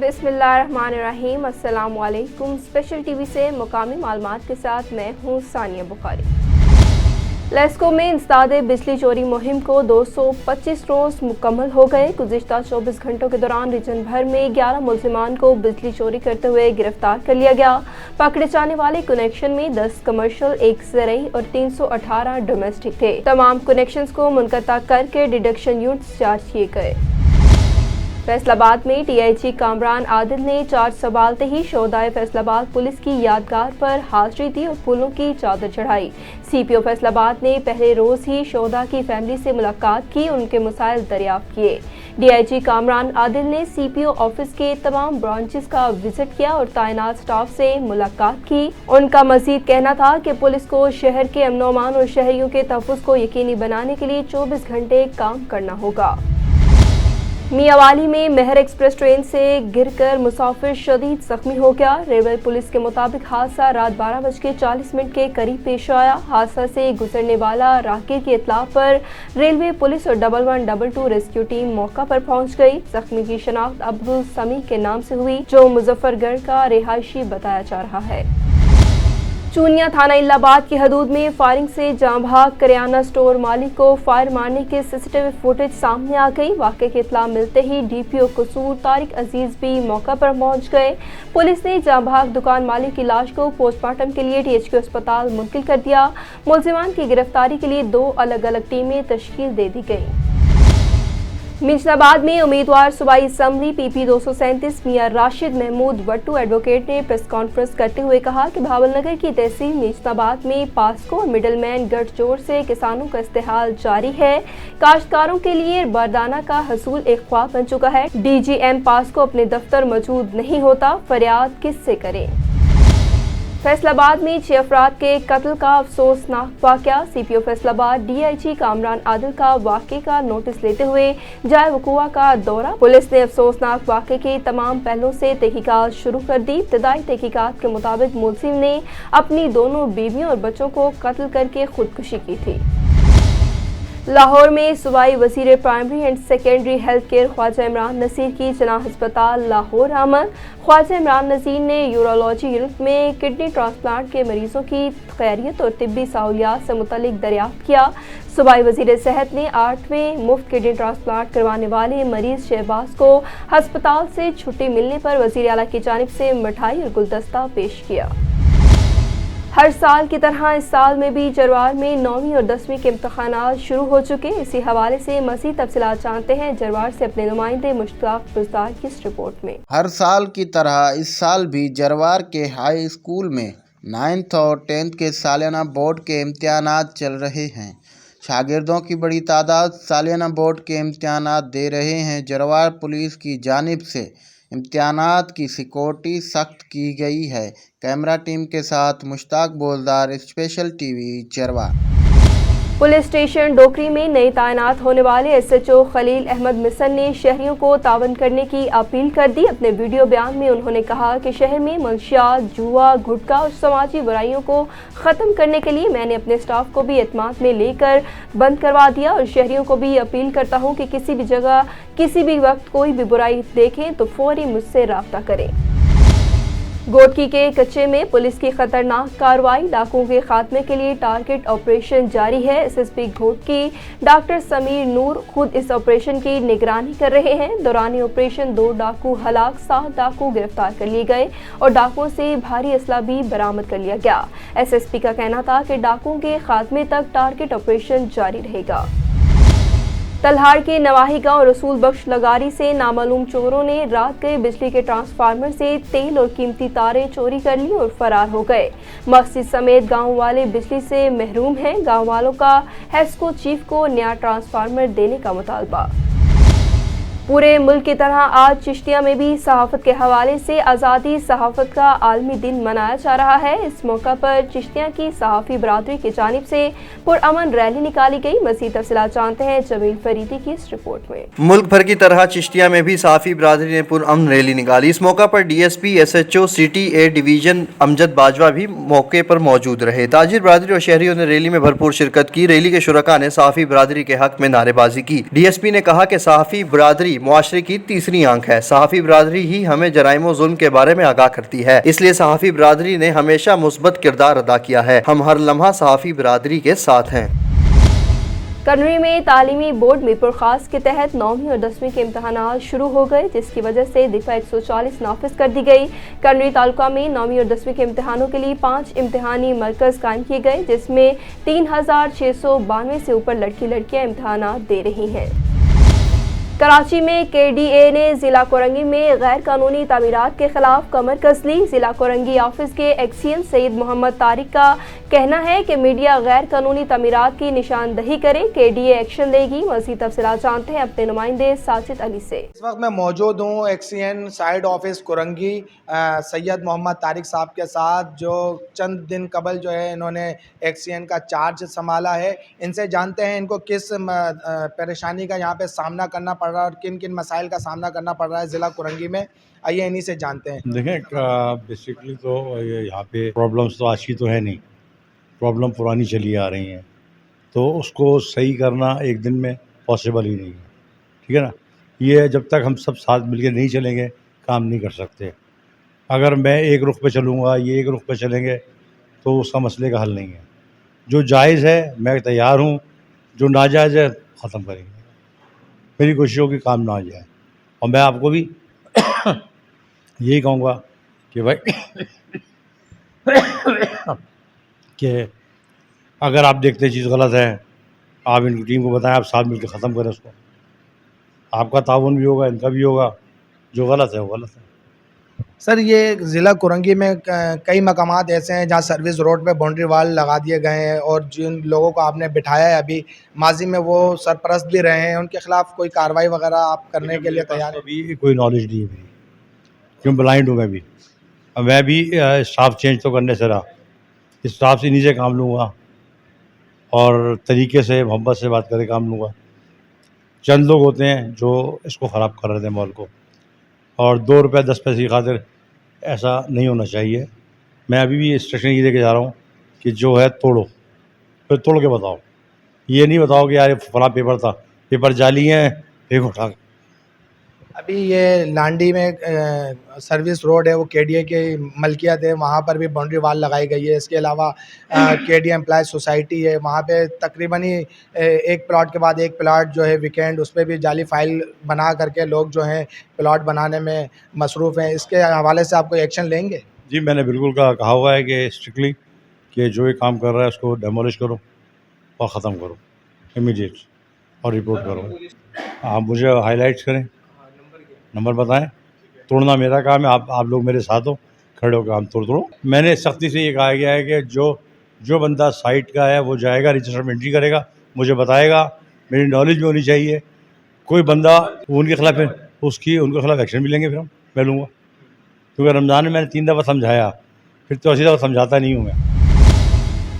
बिस्मिल्लाहिर्रहमानिर्रहीम। अस्सलाम वालेकुम। स्पेशल टीवी से मुकामी मालूमात के साथ मैं हूँ सानिया बुखारी। लेस्को में इंसदाद बिजली चोरी मुहिम को 225 रोज मुकम्मल हो गए। गुज़िश्ता 24 घंटों के दौरान रीजन भर में 11 मुल्ज़िमान को बिजली चोरी करते हुए गिरफ्तार कर लिया गया। पकड़े जाने वाले कनेक्शन में 10 कमर्शियल, 1 ज़रई और 318 डोमेस्टिक थे। तमाम कनेक्शंस को मुनक़ता करके डिडक्शन यूनिट्स चार्ज किए गए। फैसलाबाद में DIG कामरान आदिल ने चार्ज संभालते ही शोहदाए फैसलाबाद पुलिस की यादगार पर हाजिरी दी और फूलों की चादर चढ़ाई। CPO फैसलाबाद ने पहले रोज ही शोहदा की फैमिली से मुलाकात की, उनके मसाइल दरियाफ्त किए। DIG कामरान आदिल ने CPO ऑफिस के तमाम ब्रांचेस का विजिट किया और तैनात स्टाफ से मुलाकात की। उनका मजीद कहना था कि पुलिस को शहर के अमन व अमान और शहरियों के तहफ़्फ़ुज़ को यकीनी बनाने के लिए 24 घंटे काम करना होगा। मियावाली में मेहर एक्सप्रेस ट्रेन से गिरकर मुसाफिर शदीद जख्मी हो गया। रेलवे पुलिस के मुताबिक हादसा रात 12:40 के करीब पेश आया। हादसा से गुजरने वाला राहगीर की इत्तला पर रेलवे पुलिस और 1122 रेस्क्यू टीम मौका पर पहुंच गई। जख्मी की शनाख्त अब्दुल समी के नाम से हुई, जो मुजफ्फरगढ़ का रिहायशी बताया जा रहा है। चूनिया थाना इलाहाबाद की हदूद में फायरिंग से जाँ भाग करियाना स्टोर मालिक को फायर मारने की CCTV फुटेज सामने आ गई। वाक़े की इत्तला मिलते ही DPO कसूर तारिक अजीज भी मौका पर पहुंच गए। पुलिस ने जाँ भाग दुकान मालिक की लाश को पोस्टमार्टम के लिए THQ अस्पताल मुंतकिल कर दिया। मुल्ज़िमान की गिरफ्तारी के लिए 2 अलग अलग टीमें तश्कील दे दी गई। मिर्जाबाद में उम्मीदवार सूबाई असम्बली PP 237 मियां राशिद महमूद वट्टू एडवोकेट ने प्रेस कॉन्फ्रेंस करते हुए कहा कि भावलनगर की तहसील मिर्जाबाद में पास्को और मिडलमैन गठजोड़ से किसानों का इस्तेहाल जारी है। काश्तकारों के लिए बारदाना का हसूल एक ख्वाब बन चुका है। DGM पास्को अपने दफ्तर मौजूद नहीं होता, फरियाद किससे करें। फैसलाबाद में 6 अफराद के कत्ल का अफसोसनाक वाक़या। CPO फैसलाबाद DIG कामरान आदिल का वाक़े का नोटिस लेते हुए जाए वक़ूआ का दौरा। पुलिस ने अफसोसनाक वाक़े के तमाम पहलुओं से तहकीकात शुरू कर दी। इब्तदाई तहकीकात के मुताबिक मुलजिम ने अपनी दोनों बीवियों और बच्चों को कत्ल करके खुदकुशी की थी। लाहौर में सूबाई वज़ीर primary and secondary health care Khawaja Imran Nazir की जनाह अस्पताल लाहौर आमद। ख्वाजा इमरान नज़ीर ने यूरोलॉजी यूनिट में किडनी ट्रांसप्लांट के मरीजों की खैरियत और तिब्बी सहूलियात से मुतल्लिक दरियाफ्त किया। सूबाई वज़ीर सेहत ने 8वें मुफ्त किडनी ट्रांसप्लांट करवाने वाले मरीज शहबाज को अस्पताल से छुट्टी मिलने पर वज़ीर आला की जानिब से मिठाई और गुलदस्ता पेश किया। हर साल की तरह इस साल में भी जरवार में 9वीं और 10वीं के इम्तहानात शुरू हो चुके। इसी हवाले से मज़ीद तफसीलात जानते हैं जरवार से अपने नुमाइंदे मुश्ताक बुज़दार की इस रिपोर्ट में। हर साल की तरह इस साल भी जरवार के हाई स्कूल में 9th और 10th के सालाना बोर्ड के इम्तहानात चल रहे हैं। शागिर्दों की बड़ी तादाद सालाना बोर्ड के इम्तहानात दे रहे हैं। जरवार पुलिस की जानिब से इम्तहानात की सिक्योरिटी सख्त की गई है। कैमरा टीम के साथ Mushtaq बोलदार, special TV जरवार। Police station डोकरी में नए तैनात होने वाले SHO खलील अहमद मिसन ने शहरियों को तावन करने की अपील कर दी। अपने वीडियो बयान में उन्होंने कहा कि शहर में मंशियात, जुआ, गुटखा और समाजी बुराइयों को ख़त्म करने के लिए मैंने अपने स्टाफ को भी एतमाद में लेकर बंद करवा दिया और शहरियों को भी अपील करता हूँ कि किसी भी जगह किसी भी वक्त कोई भी बुराई देखें तो फौरी मुझसे राब्ता करें। गोटकी के कच्चे में पुलिस की खतरनाक कार्रवाई। डाकुओं के खात्मे के लिए टारगेट ऑपरेशन जारी है। SSP गोटकी डॉक्टर समीर नूर खुद इस ऑपरेशन की निगरानी कर रहे हैं। दौरान ऑपरेशन 2 डाकू हलाक, 7 डाकू गिरफ्तार कर लिए गए और डाकुओं से भारी असला भी बरामद कर लिया गया। SSP का कहना था कि डाकुओं के खात्मे तक टारगेट ऑपरेशन जारी रहेगा। तलहार के नवाही गांव रसूल बख्श लगारी से नामालूम चोरों ने रात गए बिजली के ट्रांसफार्मर से तेल और कीमती तारें चोरी कर ली और फरार हो गए। मस्जिद समेत गांव वाले बिजली से महरूम हैं। गांव वालों का हेस्को चीफ को नया ट्रांसफार्मर देने का मुतालबा। पूरे मुल्क की तरह आज चिश्तिया में भी सहाफत के हवाले से आज़ादी सहाफत का आलमी दिन मनाया जा रहा है। इस मौका पर चिश्तिया की सहाफ़ी बरादरी की जानिब से पुरअमन रैली निकाली गई। मज़ीद तफसीलात जानते हैं जमील फरीदी की इस रिपोर्ट में। मुल्क भर की तरह चिश्तिया में भी सहाफ़ी बरादरी ने पुरअमन रैली निकाली। इस मौका पर DSP SHO City A division Amjad Bajwa भी मौके पर मौजूद रहे। ताजिर बरादरी और शहरियों ने रैली में भरपूर शिरकत की। रैली के शुरका ने सहाफ़ी बरादरी के हक में नारेबाजी की। DSP ने कहा कि सहाफ़ी बरादरी معاشرے کی تیسری آنکھ ہے۔ صحافی برادری ہی ہمیں جرائم و ظلم کے بارے میں آگاہ کرتی ہے، اس لیے صحافی برادری نے ہمیشہ مثبت کردار ادا کیا ہے۔ ہم ہر لمحہ صحافی برادری کے ساتھ ہیں۔ کنری میں تعلیمی بورڈ میرپور خاص کے تحت 9ویں اور 10ویں کے امتحانات شروع ہو گئے، جس کی وجہ سے دفعہ 140 نافذ کر دی گئی۔ کنری تعلقہ میں 9ویں اور 10ویں کے امتحانوں کے لیے 5 امتحانی مرکز قائم کیے گئے، جس میں 3692 سے اوپر لڑکیاں امتحانات دے رہی ہیں۔ کراچی میں KDA نے ضلع کورنگی میں غیر قانونی تعمیرات کے خلاف کمر کس لی۔ ضلع کورنگی آفس کے ایکسین سید محمد طارق کا کہنا ہے کہ میڈیا غیر قانونی تعمیرات کی نشاندہی کرے، KDA ایکشن لے گی۔ مزید تفصیلات جانتے ہیں اپنے نمائندے ساجد علی سے۔ اس وقت میں موجود ہوں ایکسین سائیڈ آفس کورنگی سید محمد طارق صاحب کے ساتھ، جو چند دن قبل جو ہے انہوں نے ایکسین کا چارج سنبھالا ہے۔ ان سے جانتے ہیں ان کو کس پریشانی کا یہاں پہ سامنا کرنا پڑ رہا ہے اور کن کن مسائل کا سامنا کرنا پڑ رہا ہے ضلع کورنگی میں۔ آئیے انہی سے جانتے ہیں۔ دیکھیں بیسکلی تو یہاں پہ پرابلمس تو آج کی تو ہے نہیں، پرابلم پرانی چلی آ رہی ہیں، تو اس کو صحیح کرنا ایک دن میں پاسبل ہی نہیں ہے، ٹھیک ہے نا۔ یہ جب تک ہم سب ساتھ مل کے نہیں چلیں گے کام نہیں کر سکتے۔ اگر میں ایک رخ پہ چلوں گا، یہ ایک رخ پہ چلیں گے تو اس کا مسئلے کا حل نہیں ہے۔ جو جائز ہے میں تیار ہوں، جو ناجائز ہے ختم کریں گے۔ میری کوشش ہوگی کام نہ آ جائے، اور میں آپ کو بھی یہی کہوں گا کہ بھائی کہ اگر آپ دیکھتے چیز غلط ہے، آپ ان کی ٹیم کو بتائیں، آپ ساتھ مل کے ختم کریں اس کو۔ آپ کا تعاون بھی ہوگا، ان کا بھی ہوگا۔ جو غلط ہے وہ غلط ہے۔ سر، یہ ضلع کورنگی میں کئی مقامات ایسے ہیں جہاں سروس روڈ پہ باؤنڈری وال لگا دیے گئے ہیں، اور جن لوگوں کو آپ نے بٹھایا ہے ابھی ماضی میں وہ سرپرست بھی رہے ہیں، ان کے خلاف کوئی کارروائی وغیرہ آپ کرنے کے لیے تیار ہیں؟ ابھی کوئی نالج نہیں ہے میری، کیوں بلائنڈ ہوں میں بھی اسٹاف چینج تو کرنے سے رہا، اسٹاف سے نیچے کام لوں گا اور طریقے سے محبت سے بات کرے کام لوں گا۔ چند لوگ ہوتے ہیں جو اس کو خراب کر رہے تھے مال کو، اور 2 روپے 10 پیسے کی خاطر ایسا نہیں ہونا چاہیے۔ میں ابھی بھی انسٹرکشن یہ دے کے جا رہا ہوں کہ جو ہے توڑو، پھر توڑ کے بتاؤ۔ یہ نہیں بتاؤ کہ یار فلاں پیپر تھا، پیپر جعلی ہیں، پھر اٹھا۔ ابھی یہ لانڈی میں سروس روڈ ہے، وہ KDA کی ملکیت ہے، وہاں پر بھی باؤنڈری وال لگائی گئی ہے۔ اس کے علاوہ KDA امپلائز سوسائٹی ہے، وہاں پہ تقریباً ہی ایک پلاٹ کے بعد ایک پلاٹ جو ہے ویکینڈ، اس پہ بھی جعلی فائل بنا کر کے لوگ جو ہیں پلاٹ بنانے میں مصروف ہیں۔ اس کے حوالے سے آپ کوئی ایکشن لیں گے؟ جی میں نے بالکل کہا ہوا ہے کہ اسٹرکٹلی کہ جو یہ کام کر رہا ہے اس کو ڈیمولش کرو اور ختم کرو امیڈیٹ، اور رپورٹ کرو۔ آپ مجھے ہائی لائٹس کریں، نمبر بتائیں۔ توڑنا میرا کام ہے، آپ لوگ میرے ساتھ ہو، کھڑے ہو کے کام توڑو۔ میں نے سختی سے یہ کہا گیا ہے کہ جو بندہ سائٹ کا ہے وہ جائے گا، رجسٹر میں انٹری کرے گا، مجھے بتائے گا، میری نالج بھی ہونی چاہیے۔ کوئی بندہ ان کے خلاف ان کے خلاف ایکشن بھی لیں گے، پھر میں لوں گا، کیونکہ رمضان میں نے 3 دفعہ سمجھایا، پھر تو اسی دفعہ سمجھاتا نہیں ہوں میں۔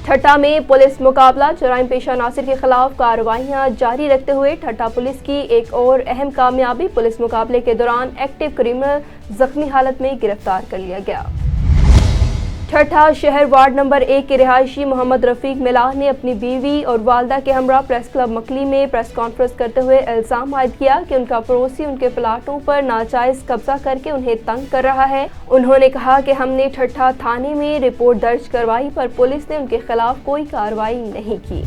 ٹھٹہ میں پولیس مقابلہ، جرائم پیشہ عناصر کے خلاف کارروائیاں جاری رکھتے ہوئے ٹھٹہ پولیس کی ایک اور اہم کامیابی، پولیس مقابلے کے دوران ایکٹیو کریمنل زخمی حالت میں گرفتار کر لیا گیا۔ ٹھٹہ شہر وارڈ نمبر 1 کے رہائشی محمد رفیق ملاح نے اپنی بیوی اور والدہ کے ہمراہ پریس کلب مکلی میں پریس کانفرنس کرتے ہوئے الزام عائد کیا کہ ان کا پڑوسی ان کے پلاٹوں پر ناجائز قبضہ کر کے انہیں تنگ کر رہا ہے۔ انہوں نے کہا کہ ہم نے ٹھٹہ تھانے میں رپورٹ درج کروائی پر پولیس نے ان کے خلاف کوئی کارروائی نہیں کی۔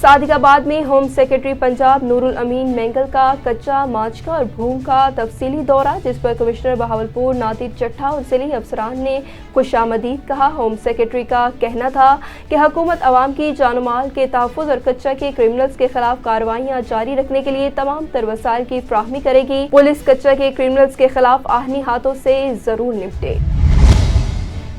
صادق آباد میں ہوم سیکرٹری پنجاب نور الامین مینگل کا کچا ماچکا اور بھوم کا تفصیلی دورہ، جس پر کمشنر بہاولپور نادر چٹھا اور ضلعی افسران نے خوش آمدید کہا۔ ہوم سیکرٹری کا کہنا تھا کہ حکومت عوام کی جان و مال کے تحفظ اور کچا کے کرمنلز کے خلاف کارروائیاں جاری رکھنے کے لیے تمام تر وسائل کی فراہمی کرے گی۔ پولیس کچا کے کرمنلز کے خلاف آہنی ہاتھوں سے ضرور نپٹے۔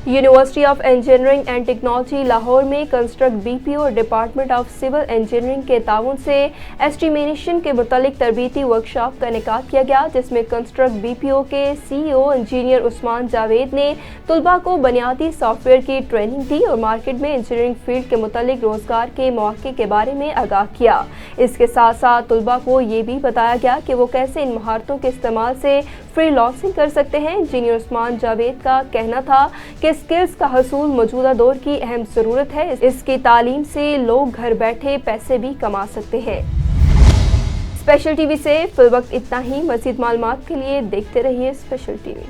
University of engineering and technology Lahore میں کنسٹرکٹ BPO اور ڈپارٹمنٹ آف سول انجینئرنگ کے تعاون سے ایسٹیمیشن کے متعلق تربیتی ورکشاپ کا انعقاد کیا گیا، جس میں کنسٹرکٹ BPO کے CEO انجینئر عثمان جاوید نے طلباء کو بنیادی سافٹ ویئر کی ٹریننگ دی اور مارکیٹ میں انجینئرنگ فیلڈ کے متعلق روزگار کے مواقع کے بارے میں آگاہ کیا۔ اس کے ساتھ ساتھ طلباء کو یہ بھی بتایا گیا کہ وہ کیسے ان مہارتوں کے استعمال سے فری لانسنگ کر سکتے ہیں۔ انجینئر عثمان جاوید کا کہنا تھا کہ اسکلز کا حصول موجودہ دور کی اہم ضرورت ہے، اس کی تعلیم سے لوگ گھر بیٹھے پیسے بھی کما سکتے ہیں۔ स्पेशल टीवी से फिल वक्त इतना ही। मज़ीद मालूमात के लिए देखते रहिए स्पेशल टीवी।